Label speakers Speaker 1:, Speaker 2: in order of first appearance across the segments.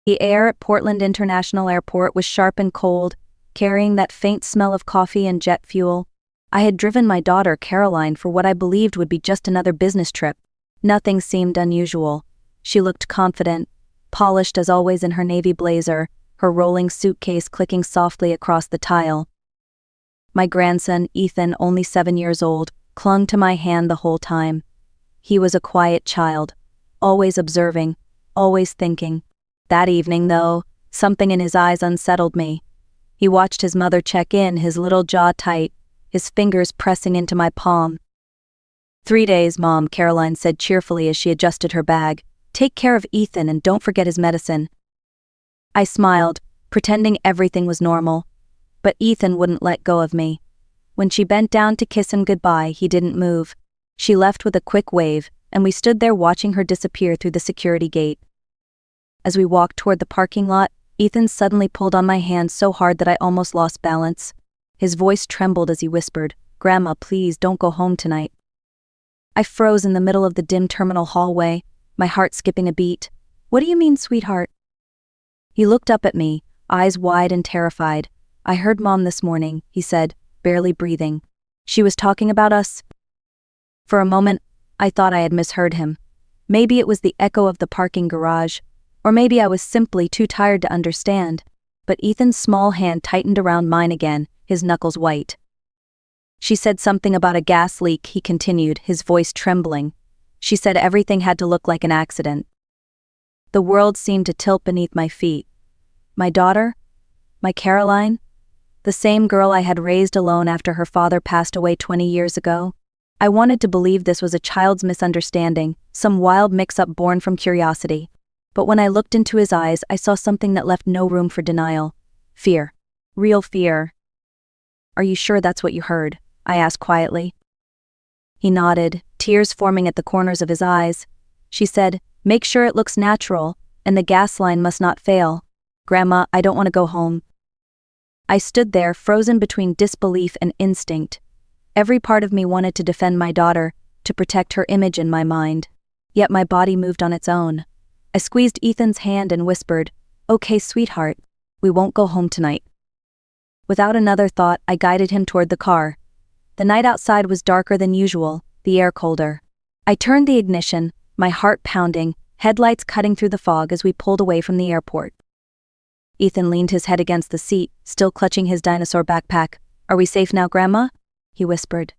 Speaker 1: The air at Portland International Airport was sharp and cold, carrying that faint smell of coffee and jet fuel. I had driven my daughter, Caroline, for what I believed would be just another business trip. Nothing seemed unusual. She looked confident, polished as always in her navy blazer, her rolling suitcase clicking softly across the tile. My grandson, Ethan, only 7 years old, clung to my hand the whole time. He was a quiet child, always observing, always thinking. That evening, though, something in his eyes unsettled me. He watched his mother check in, his little jaw tight, his fingers pressing into my palm. 3 days, Mom, Caroline said cheerfully as she adjusted her bag. Take care of Ethan and don't forget his medicine. I smiled, pretending everything was normal. But Ethan wouldn't let go of me. When she bent down to kiss him goodbye, he didn't move. She left with a quick wave, and we stood there watching her disappear through the security gate. As we walked toward the parking lot, Ethan suddenly pulled on my hand so hard that I almost lost balance. His voice trembled as he whispered, "Grandma, please don't go home tonight." I froze in the middle of the dim terminal hallway, my heart skipping a beat. "What do you mean, sweetheart?" He looked up at me, eyes wide and terrified. "I heard Mom this morning," he said, barely breathing. "She was talking about us." For a moment, I thought I had misheard him. Maybe it was the echo of the parking garage, or maybe I was simply too tired to understand. But Ethan's small hand tightened around mine again, his knuckles white. "She said something about a gas leak," he continued, his voice trembling. "She said everything had to look like an accident." The world seemed to tilt beneath my feet. My daughter? My Caroline? The same girl I had raised alone after her father passed away 20 years ago? I wanted to believe this was a child's misunderstanding, some wild mix-up born from curiosity. But when I looked into his eyes, I saw something that left no room for denial. Fear. Real fear. "Are you sure that's what you heard?" I asked quietly. He nodded, tears forming at the corners of his eyes. "She said, make sure it looks natural, and the gas line must not fail. Grandma, I don't want to go home." I stood there, frozen between disbelief and instinct. Every part of me wanted to defend my daughter, to protect her image in my mind. Yet my body moved on its own. I squeezed Ethan's hand and whispered, "Okay, sweetheart, we won't go home tonight." Without another thought, I guided him toward the car. The night outside was darker than usual, the air colder. I turned the ignition, my heart pounding, headlights cutting through the fog as we pulled away from the airport. Ethan leaned his head against the seat, still clutching his dinosaur backpack. "Are we safe now, Grandma?" he whispered.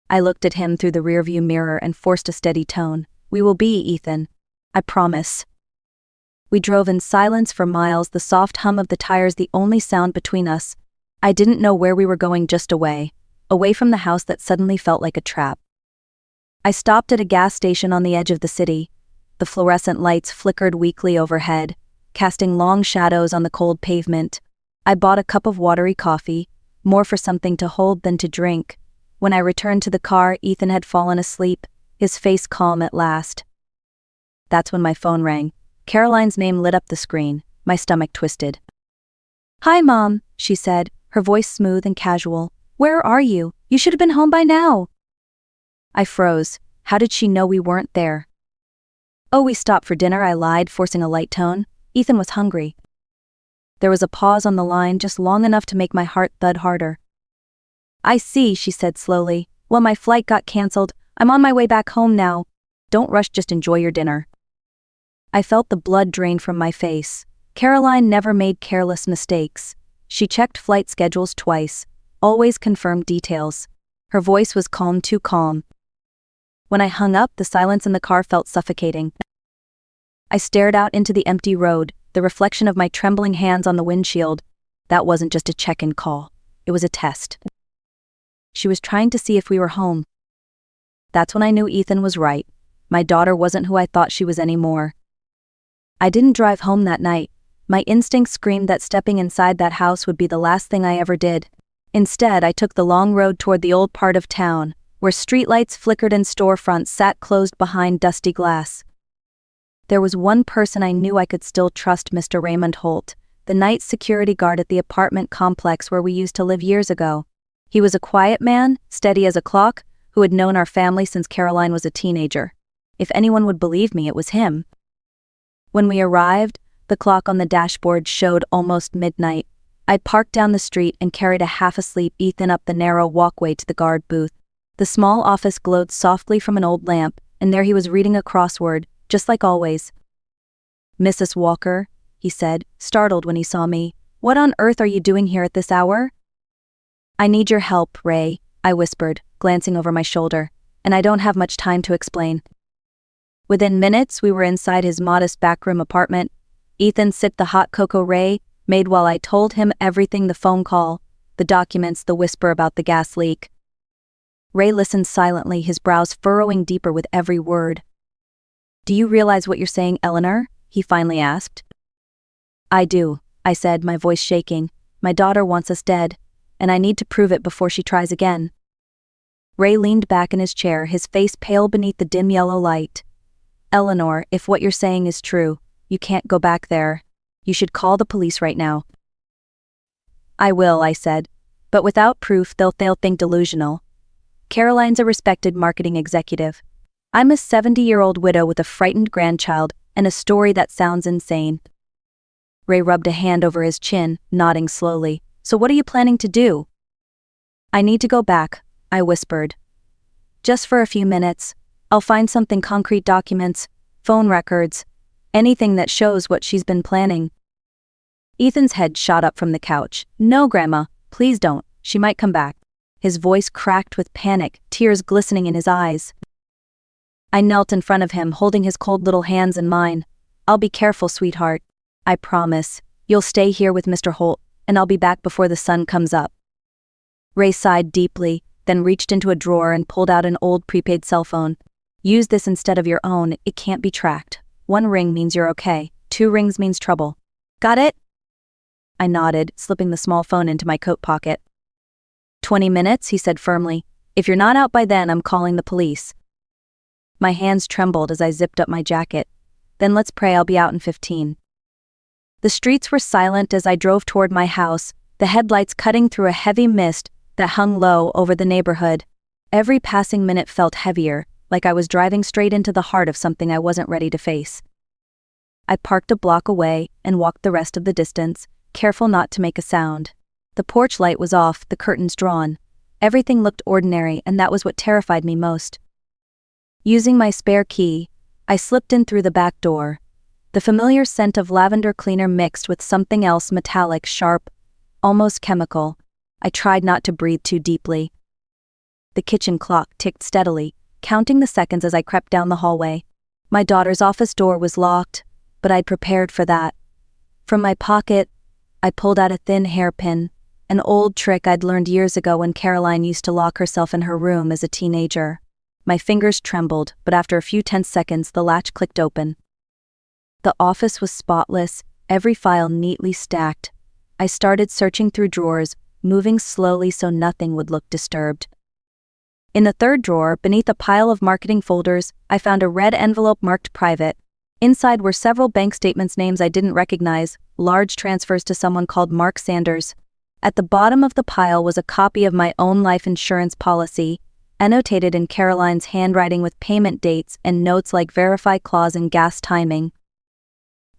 Speaker 1: I looked at him through the rearview mirror and forced a steady tone. "We will be, Ethan. I promise." We drove in silence for miles, the soft hum of the tires the only sound between us. I didn't know where we were going, just away from the house that suddenly felt like a trap. I stopped at a gas station on the edge of the city. The fluorescent lights flickered weakly overhead, casting long shadows on the cold pavement. I bought a cup of watery coffee, more for something to hold than to drink. When I returned to the car, Ethan had fallen asleep, his face calm at last. That's when my phone rang. Caroline's name lit up the screen, my stomach twisted. "Hi, Mom," she said, her voice smooth and casual. "Where are you? You should have been home by now." I froze. How did she know we weren't there? "Oh, we stopped for dinner," I lied, forcing a light tone. Ethan was hungry. There was a pause on the line, just long enough to make my heart thud harder. "I see," she said slowly. "Well, my flight got canceled. I'm on my way back home now. Don't rush, just enjoy your dinner." I felt the blood drain from my face. Caroline never made careless mistakes. She checked flight schedules twice, always confirmed details. Her voice was calm, too calm. When I hung up, the silence in the car felt suffocating. I stared out into the empty road, the reflection of my trembling hands on the windshield. That wasn't just a check-in call. It was a test. She was trying to see if we were home. That's when I knew Ethan was right. My daughter wasn't who I thought she was anymore. I didn't drive home that night. My instinct screamed that stepping inside that house would be the last thing I ever did. Instead, I took the long road toward the old part of town, where streetlights flickered and storefronts sat closed behind dusty glass. There was one person I knew I could still trust: Mr. Raymond Holt, the night security guard at the apartment complex where we used to live years ago. He was a quiet man, steady as a clock, who had known our family since Caroline was a teenager. If anyone would believe me, it was him. When we arrived, The clock on the dashboard showed almost midnight. I parked down the street and carried a half-asleep Ethan up the narrow walkway to the guard booth. The small office glowed softly from an old lamp, and there he was reading a crossword, just like always. "Mrs. Walker," he said, startled when he saw me. "What on earth are you doing here at this hour?" "I need your help, Ray," I whispered, glancing over my shoulder, "and I don't have much time to explain." Within minutes, we were inside his modest backroom apartment. Ethan sipped the hot cocoa Ray made while I told him everything: the phone call, the documents, the whisper about the gas leak. Ray listened silently, his brows furrowing deeper with every word. "Do you realize what you're saying, Eleanor?" he finally asked. "I do," I said, my voice shaking. "My daughter wants us dead, and I need to prove it before she tries again." Ray leaned back in his chair, his face pale beneath the dim yellow light. "Eleanor, if what you're saying is true, you can't go back there. You should call the police right now." "I will," I said, "but without proof they'll think delusional. Caroline's a respected marketing executive. I'm a 70-year-old widow with a frightened grandchild and a story that sounds insane." Ray rubbed a hand over his chin, nodding slowly. "So what are you planning to do?" "I need to go back," I whispered. "Just for a few minutes. I'll find something concrete: documents, phone records, anything that shows what she's been planning." Ethan's head shot up from the couch. "No, Grandma, please don't. She might come back." His voice cracked with panic, tears glistening in his eyes. I knelt in front of him, holding his cold little hands in mine. "I'll be careful, sweetheart. I promise. You'll stay here with Mr. Holt, and I'll be back before the sun comes up." Ray sighed deeply, then reached into a drawer and pulled out an old prepaid cell phone. "Use this instead of your own. It can't be tracked. 1 ring means you're okay. 2 rings means trouble. Got it?" I nodded, slipping the small phone into my coat pocket. 20 minutes, he said firmly. "If you're not out by then, I'm calling the police." My hands trembled as I zipped up my jacket. "Then let's pray I'll be out in 15. The streets were silent as I drove toward my house, the headlights cutting through a heavy mist that hung low over the neighborhood. Every passing minute felt heavier, like I was driving straight into the heart of something I wasn't ready to face. I parked a block away and walked the rest of the distance, careful not to make a sound. The porch light was off, the curtains drawn. Everything looked ordinary, and that was what terrified me most. Using my spare key, I slipped in through the back door. The familiar scent of lavender cleaner mixed with something else, metallic, sharp, almost chemical. I tried not to breathe too deeply. The kitchen clock ticked steadily, counting the seconds as I crept down the hallway. My daughter's office door was locked, but I'd prepared for that. From my pocket, I pulled out a thin hairpin, an old trick I'd learned years ago when Caroline used to lock herself in her room as a teenager. My fingers trembled, but after a few tense seconds, the latch clicked open. The office was spotless, every file neatly stacked. I started searching through drawers, moving slowly so nothing would look disturbed. In the third drawer, beneath a pile of marketing folders, I found a red envelope marked private. Inside were several bank statements, names I didn't recognize, large transfers to someone called Mark Sanders. At the bottom of the pile was a copy of my own life insurance policy, annotated in Caroline's handwriting with payment dates and notes like verify clause and gas timing.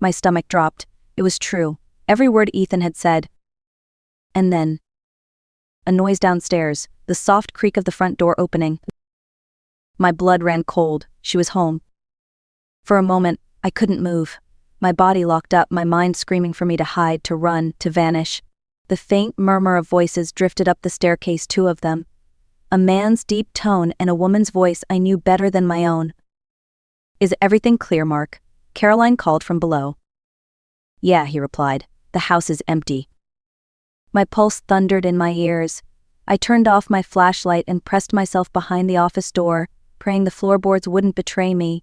Speaker 1: My stomach dropped. It was true. Every word Ethan had said. And then, a noise downstairs, the soft creak of the front door opening. My blood ran cold. She was home. For a moment, I couldn't move. My body locked up, my mind screaming for me to hide, to run, to vanish. The faint murmur of voices drifted up the staircase, 2 of them. A man's deep tone and a woman's voice I knew better than my own. "Is everything clear, Mark?" Caroline called from below. "Yeah," he replied. "The house is empty." My pulse thundered in my ears. I turned off my flashlight and pressed myself behind the office door, praying the floorboards wouldn't betray me.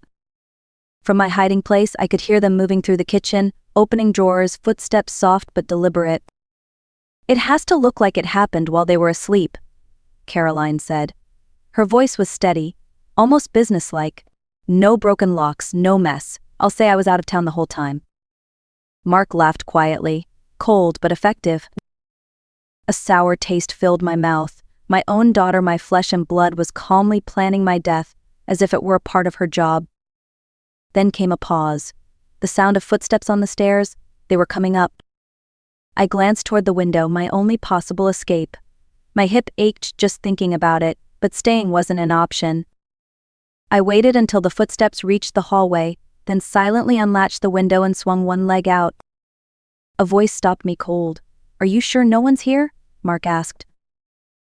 Speaker 1: From my hiding place, I could hear them moving through the kitchen, opening drawers, footsteps soft but deliberate. "It has to look like it happened while they were asleep," Caroline said. Her voice was steady, almost businesslike. "No broken locks, no mess. I'll say I was out of town the whole time." Mark laughed quietly, cold but effective. A sour taste filled my mouth. My own daughter, my flesh and blood, was calmly planning my death, as if it were a part of her job. Then came a pause. The sound of footsteps on the stairs, They were coming up. I glanced toward the window, my only possible escape. My hip ached just thinking about it, but staying wasn't an option. I waited until the footsteps reached the hallway, then silently unlatched the window and swung one leg out. A voice stopped me cold. "Are you sure no one's here?" Mark asked.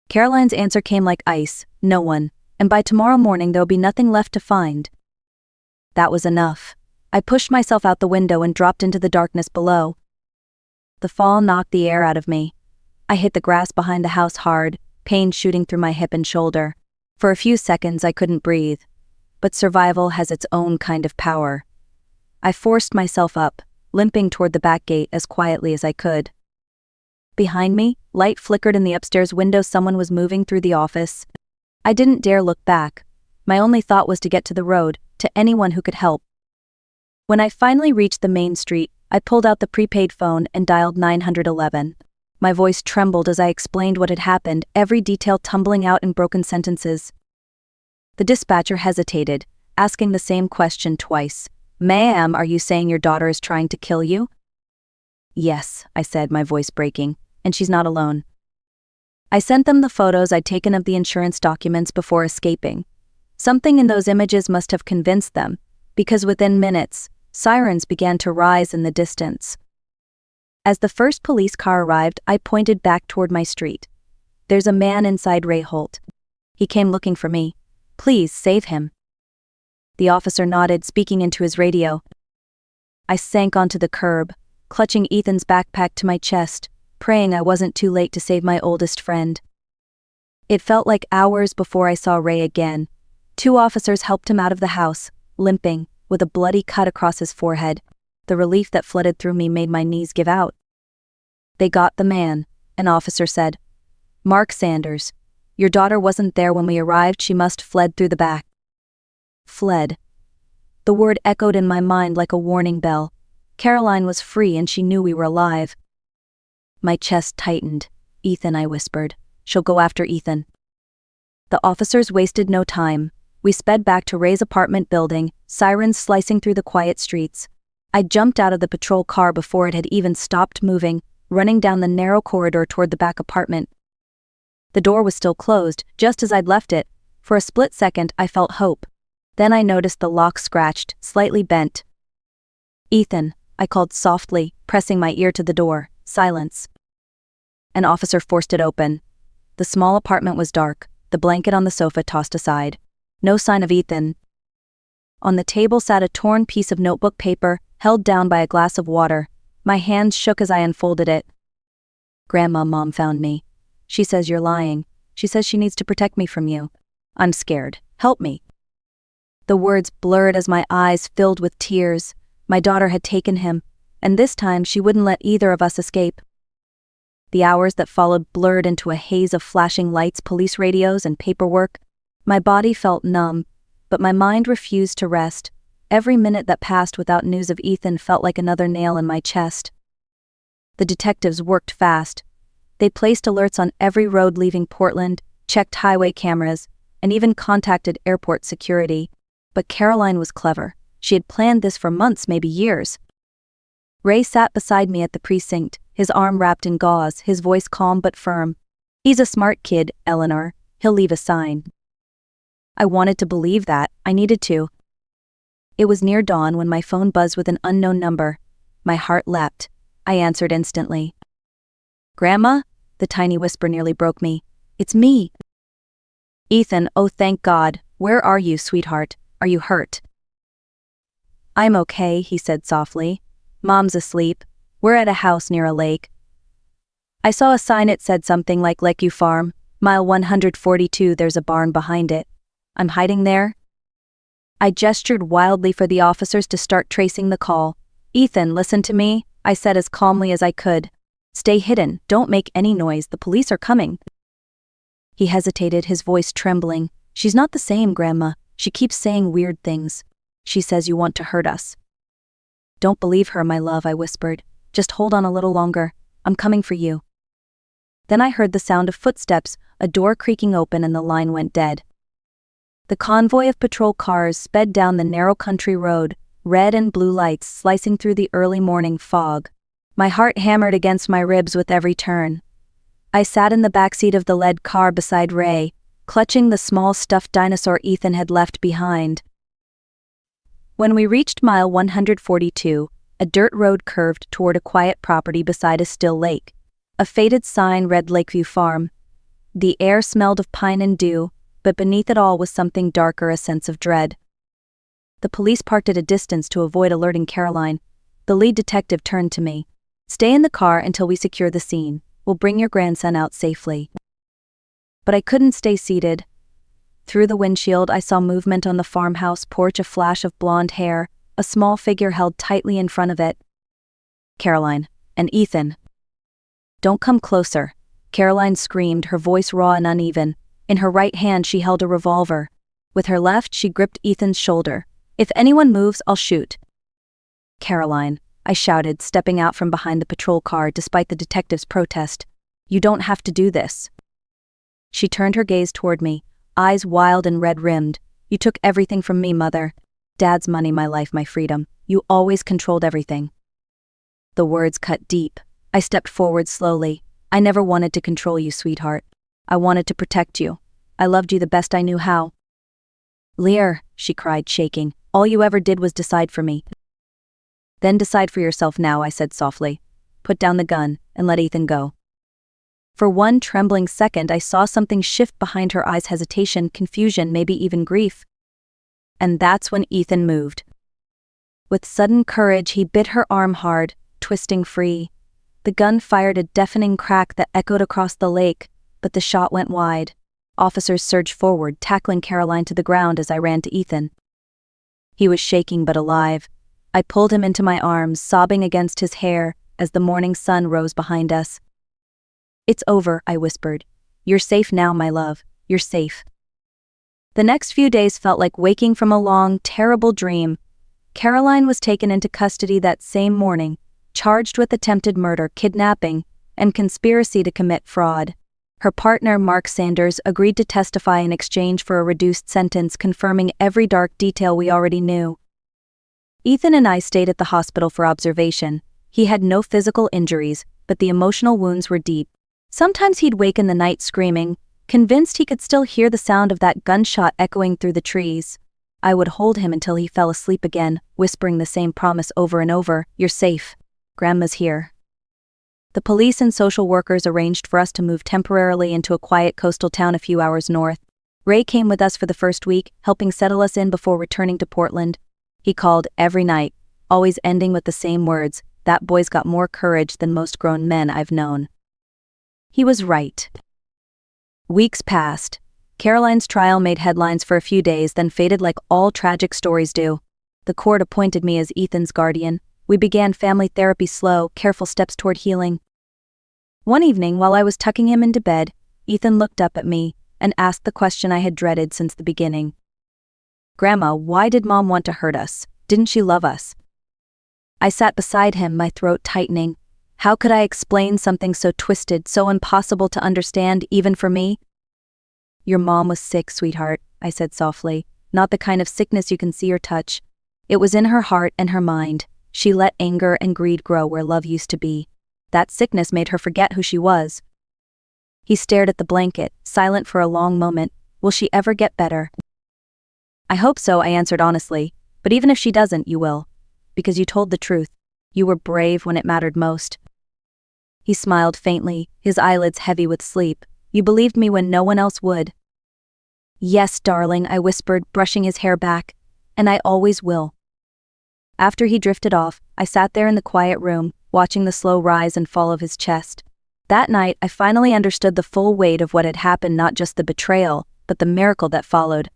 Speaker 1: Caroline's answer came like ice. "No one. And by tomorrow morning there'll be nothing left to find." That was enough. I pushed myself out the window and dropped into the darkness below. The fall knocked the air out of me. I hit the grass behind the house hard, pain shooting through my hip and shoulder. For a few seconds I couldn't breathe. But survival has its own kind of power. I forced myself up, limping toward the back gate as quietly as I could. Behind me, light flickered in the upstairs window. Someone was moving through the office. I didn't dare look back. My only thought was to get to the road, to anyone who could help. When I finally reached the main street, I pulled out the prepaid phone and dialed 911. My voice trembled as I explained what had happened, every detail tumbling out in broken sentences. The dispatcher hesitated, asking the same question twice. "Ma'am, are you saying your daughter is trying to kill you?" "Yes," I said, my voice breaking, "and she's not alone." I sent them the photos I'd taken of the insurance documents before escaping. Something in those images must have convinced them, because within minutes, sirens began to rise in the distance. As the first police car arrived, I pointed back toward my street. "There's a man inside Ray Holt. He came looking for me. Please save him." The officer nodded, speaking into his radio. I sank onto the curb, clutching Ethan's backpack to my chest, praying I wasn't too late to save my oldest friend. It felt like hours before I saw Ray again. 2 officers helped him out of the house, limping, with a bloody cut across his forehead. The relief that flooded through me made my knees give out. "They got the man," an officer said. "Mark Sanders. Your daughter wasn't there when we arrived. She must fled through the back." Fled. The word echoed in my mind like a warning bell. Caroline was free and she knew we were alive. My chest tightened. "Ethan," I whispered. "She'll go after Ethan." The officers wasted no time. We sped back to Ray's apartment building, sirens slicing through the quiet streets. I jumped out of the patrol car before it had even stopped moving, running down the narrow corridor toward the back apartment. The door was still closed, just as I'd left it. For a split second, I felt hope. Then I noticed the lock scratched, slightly bent. "Ethan," I called softly, pressing my ear to the door. Silence. An officer forced it open. The small apartment was dark, the blanket on the sofa tossed aside. No sign of Ethan. On the table sat a torn piece of notebook paper, held down by a glass of water. My hands shook as I unfolded it. "Grandma, Mom found me. She says you're lying. She says she needs to protect me from you. I'm scared. Help me." The words blurred as my eyes filled with tears. My daughter had taken him, and this time she wouldn't let either of us escape. The hours that followed blurred into a haze of flashing lights, police radios, and paperwork. My body felt numb, but my mind refused to rest. Every minute that passed without news of Ethan felt like another nail in my chest. The detectives worked fast. They placed alerts on every road leaving Portland, checked highway cameras, and even contacted airport security. But Caroline was clever. She had planned this for months, maybe years. Ray sat beside me at the precinct, his arm wrapped in gauze, his voice calm but firm. "He's a smart kid, Eleanor. He'll leave a sign." I wanted to believe that. I needed to. It was near dawn when my phone buzzed with an unknown number. My heart leapt. I answered instantly. "Grandma?" The tiny whisper nearly broke me. "It's me." "Ethan, oh thank God. Where are you, sweetheart? Are you hurt?" "I'm okay," he said softly. "Mom's asleep. We're at a house near a lake. I saw a sign. It said something like Lakeview Farm, mile 142. There's a barn behind it. I'm hiding there." I gestured wildly for the officers to start tracing the call. "Ethan, listen to me," I said as calmly as I could. "Stay hidden. Don't make any noise. The police are coming." He hesitated, his voice trembling. "She's not the same, Grandma. She keeps saying weird things. She says you want to hurt us." "Don't believe her, my love," I whispered. "Just hold on a little longer. I'm coming for you." Then I heard the sound of footsteps, a door creaking open, and the line went dead. The convoy of patrol cars sped down the narrow country road, red and blue lights slicing through the early morning fog. My heart hammered against my ribs with every turn. I sat in the backseat of the lead car beside Ray, clutching the small stuffed dinosaur Ethan had left behind. When we reached mile 142, a dirt road curved toward a quiet property beside a still lake. A faded sign read Lakeview Farm. The air smelled of pine and dew, but beneath it all was something darker, a sense of dread. The police parked at a distance to avoid alerting Caroline. The lead detective turned to me. "Stay in the car until we secure the scene. We'll bring your grandson out safely." But I couldn't stay seated. Through the windshield, I saw movement on the farmhouse porch, a flash of blonde hair, a small figure held tightly in front of it. "Caroline, and Ethan." "Don't come closer," Caroline screamed, her voice raw and uneven. In her right hand she held a revolver. With her left she gripped Ethan's shoulder. "If anyone moves, I'll shoot." "Caroline," I shouted, stepping out from behind the patrol car despite the detective's protest. "You don't have to do this." She turned her gaze toward me, eyes wild and red-rimmed. "You took everything from me, Mother. Dad's money, my life, my freedom. You always controlled everything." The words cut deep. I stepped forward slowly. "I never wanted to control you, sweetheart. I wanted to protect you. I loved you the best I knew how." "Lear," she cried, shaking, "all you ever did was decide for me." "Then decide for yourself now," I said softly. "Put down the gun and let Ethan go." For one trembling second I saw something shift behind her eyes, hesitation, confusion, maybe even grief. And that's when Ethan moved. With sudden courage he bit her arm hard, twisting free. The gun fired a deafening crack that echoed across the lake, but the shot went wide. Officers surged forward, tackling Caroline to the ground as I ran to Ethan. He was shaking but alive. I pulled him into my arms, sobbing against his hair as the morning sun rose behind us. "It's over," I whispered. "You're safe now, my love. You're safe." The next few days felt like waking from a long, terrible dream. Caroline was taken into custody that same morning, charged with attempted murder, kidnapping, and conspiracy to commit fraud. Her partner, Mark Sanders, agreed to testify in exchange for a reduced sentence, confirming every dark detail we already knew. Ethan and I stayed at the hospital for observation. He had no physical injuries, but the emotional wounds were deep. Sometimes he'd wake in the night screaming, convinced he could still hear the sound of that gunshot echoing through the trees. I would hold him until he fell asleep again, whispering the same promise over and over, "You're safe. Grandma's here." The police and social workers arranged for us to move temporarily into a quiet coastal town a few hours north. Ray came with us for the first week, helping settle us in before returning to Portland. He called every night, always ending with the same words, "That boy's got more courage than most grown men I've known." He was right. Weeks passed. Caroline's trial made headlines for a few days, then faded like all tragic stories do. The court appointed me as Ethan's guardian. We began family therapy, slow, careful steps toward healing. One evening, while I was tucking him into bed, Ethan looked up at me and asked the question I had dreaded since the beginning. "Grandma, why did Mom want to hurt us? Didn't she love us?" I sat beside him, my throat tightening. How could I explain something so twisted, so impossible to understand, even for me? "Your mom was sick, sweetheart," I said softly. "Not the kind of sickness you can see or touch. It was in her heart and her mind. She let anger and greed grow where love used to be. That sickness made her forget who she was." He stared at the blanket, silent for a long moment. "Will she ever get better?" "I hope so," I answered honestly. "But even if she doesn't, you will. Because you told the truth. You were brave when it mattered most." He smiled faintly, his eyelids heavy with sleep. "You believed me when no one else would." "Yes, darling," I whispered, brushing his hair back. "And I always will." After he drifted off, I sat there in the quiet room, watching the slow rise and fall of his chest. That night, I finally understood the full weight of what had happened, not just the betrayal, but the miracle that followed.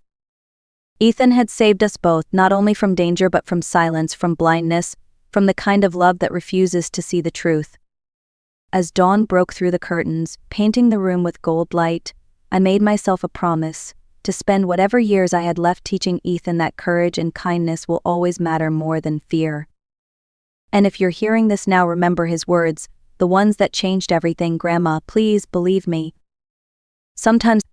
Speaker 1: Ethan had saved us both, not only from danger but from silence, from blindness, from the kind of love that refuses to see the truth. As dawn broke through the curtains, painting the room with gold light, I made myself a promise to spend whatever years I had left teaching Ethan that courage and kindness will always matter more than fear. And if you're hearing this now, remember his words, the ones that changed everything. Grandma, please believe me. Sometimes